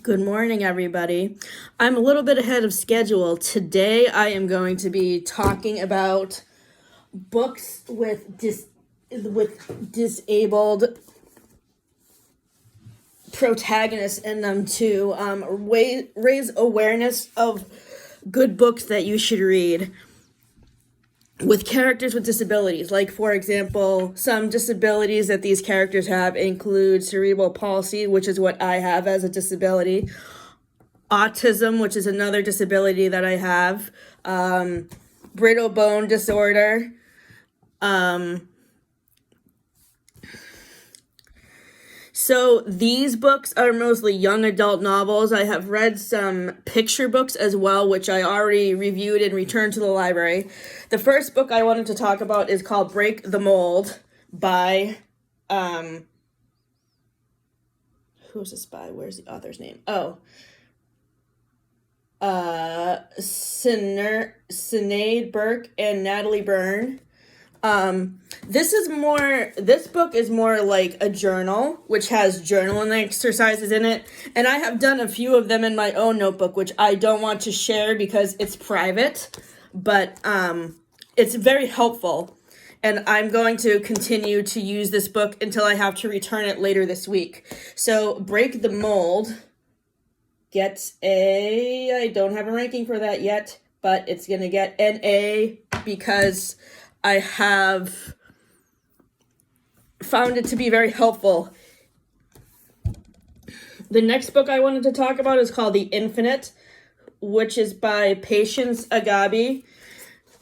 Good morning, everybody. I'm a little bit ahead of schedule. Today, I am going to be talking about books with disabled protagonists in them to raise awareness of good books that you should read with characters with disabilities. Like, for example, some disabilities that these characters have include cerebral palsy, which is what I have as a disability, autism, which is another disability that I have, brittle bone disorder, So these books are mostly young adult novels. I have read some picture books as well, which I already reviewed and returned to the library. The first book I wanted to talk about is called Break the Mold by, who's this by? Where's the author's name? Sinead Burke and Natalie Byrne. This book is more like a journal, which has journaling exercises in it. And I have done a few of them in my own notebook, which I don't want to share because it's private, but, it's very helpful. And I'm going to continue to use this book until I have to return it later this week. So Break the Mold gets I don't have a ranking for that yet, but it's going to get an A because I have found it to be very helpful. The next book I wanted to talk about is called The Infinite, which is by Patience Agabi.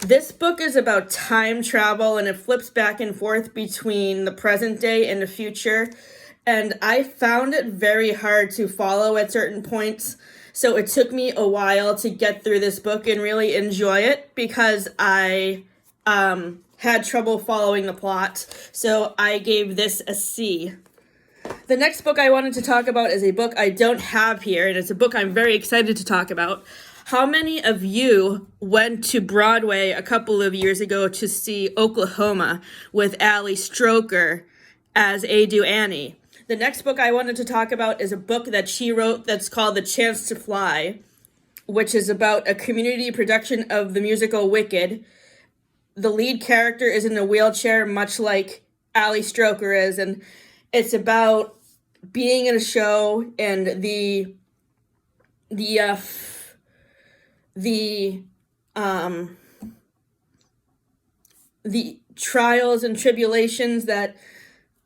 This book is about time travel, and it flips back and forth between the present day and the future. And I found it very hard to follow at certain points. So it took me a while to get through this book and really enjoy it because I had trouble following the plot, so I gave this a C. The next book I wanted to talk about is a book I don't have here, and it's a book I'm very excited to talk about. How many of you went to Broadway a couple of years ago to see Oklahoma with Ali Stroker as Adu Annie? The next book I wanted to talk about is a book that she wrote that's called The Chance to Fly, which is about a community production of the musical Wicked. The lead character is in a wheelchair, much like Ali Stroker is, and it's about being in a show and the trials and tribulations that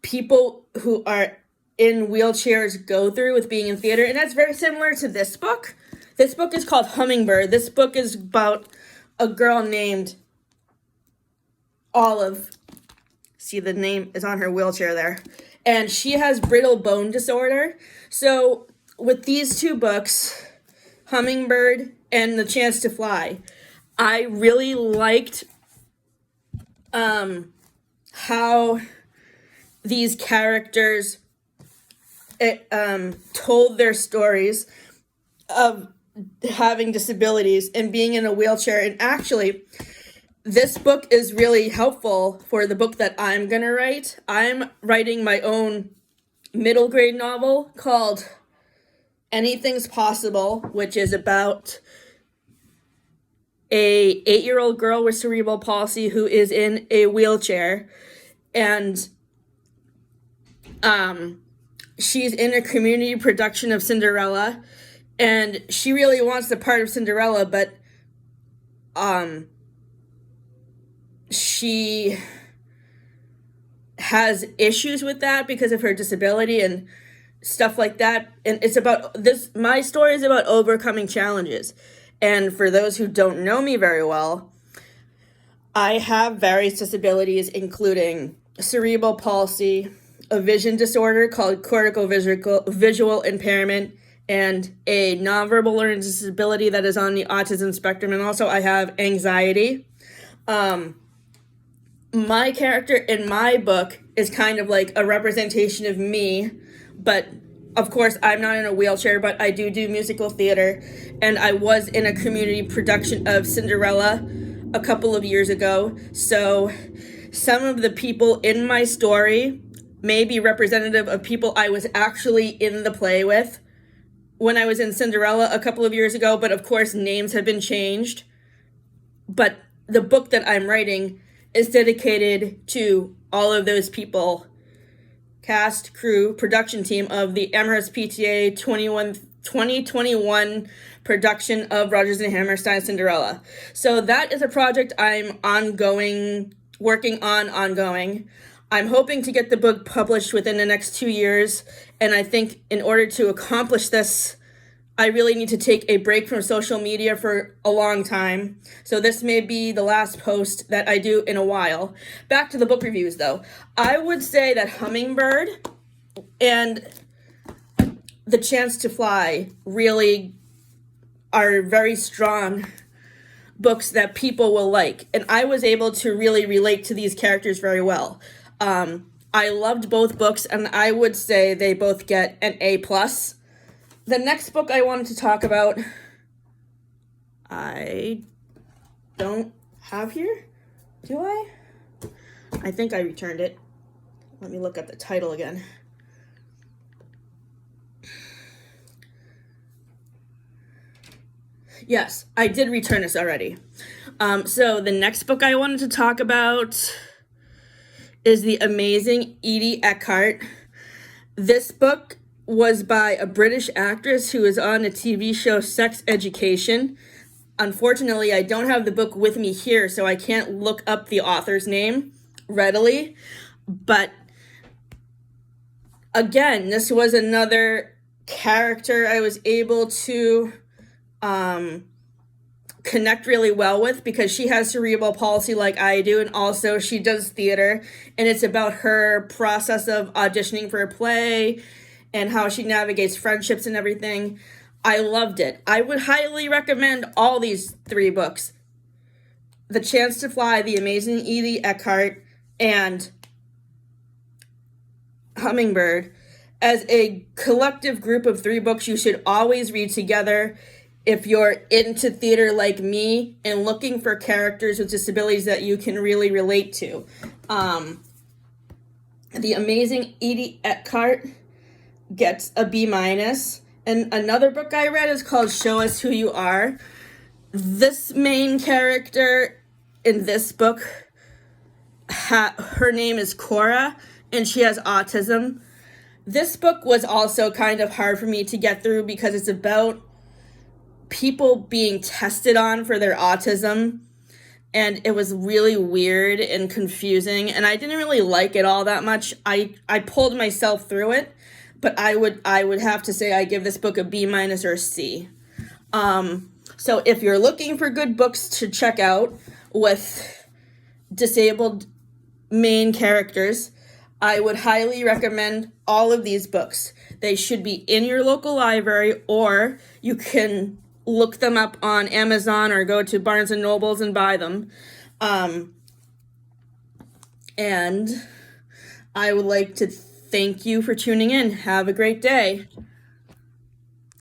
people who are in wheelchairs go through with being in theater, and that's very similar to this book. This book is called Hummingbird. This book is about a girl named Olive. See, the name is on her wheelchair there. And she has brittle bone disorder. So with these two books, Hummingbird and The Chance to Fly, I really liked how these characters told their stories of having disabilities and being in a wheelchair. And actually, this book is really helpful for the book that I'm going to write. I'm writing my own middle grade novel called Anything's Possible, which is about a 8-year-old girl with cerebral palsy who is in a wheelchair. And she's in a community production of Cinderella. And she really wants the part of Cinderella, but she has issues with that because of her disability and stuff like that. And it's about this, my story is about overcoming challenges. And for those who don't know me very well, I have various disabilities, including cerebral palsy, a vision disorder called cortical visual impairment, and a nonverbal learning disability that is on the autism spectrum. And also I have anxiety. My character in my book is kind of like a representation of me, but of course I'm not in a wheelchair, but I do musical theater, and I was in a community production of Cinderella a couple of years ago. So some of the people in my story may be representative of people I was actually in the play with. when I was in Cinderella a couple of years ago, but of course names have been changed. But the book that I'm writing is dedicated to all of those people, cast, crew, production team of the Amherst PTA 2021 production of Rodgers and Hammerstein's Cinderella. So that is a project I'm working on. I'm hoping to get the book published within the next 2 years, and I think in order to accomplish this, I really need to take a break from social media for a long time. So this may be the last post that I do in a while. Back to the book reviews, though. I would say that Hummingbird and The Chance to Fly really are very strong books that people will like. And I was able to really relate to these characters very well. I loved both books, and I would say they both get an A+. The next book I wanted to talk about, I don't have here. Do I? I think I returned it. Let me look at the title again. Yes, I did return this already. So the next book I wanted to talk about is The Amazing Edie Eckhart. This book was by a British actress who is on the TV show Sex Education. Unfortunately, I don't have the book with me here, so I can't look up the author's name readily. But again, this was another character I was able to connect really well with, because she has cerebral palsy like I do, and also she does theater, and it's about her process of auditioning for a play and how she navigates friendships and everything. I loved it. I would highly recommend all these 3 books: The Chance to Fly, The Amazing Edie Eckhart, and Hummingbird. As a collective group of 3 books you should always read together if you're into theater like me and looking for characters with disabilities that you can really relate to. The Amazing Edie Eckhart gets a B-. And another book I read is called Show Us Who You Are. This main character in this book, her name is Cora, and she has autism. This book was also kind of hard for me to get through because it's about people being tested on for their autism, and it was really weird and confusing, and I didn't really like it all that much. I pulled myself through it, but I would have to say I give this book a B- or a C. So if you're looking for good books to check out with disabled main characters, I would highly recommend all of these books. They should be in your local library, or you can look them up on Amazon or go to Barnes & Nobles and buy them. And I would like to thank you for tuning in. Have a great day.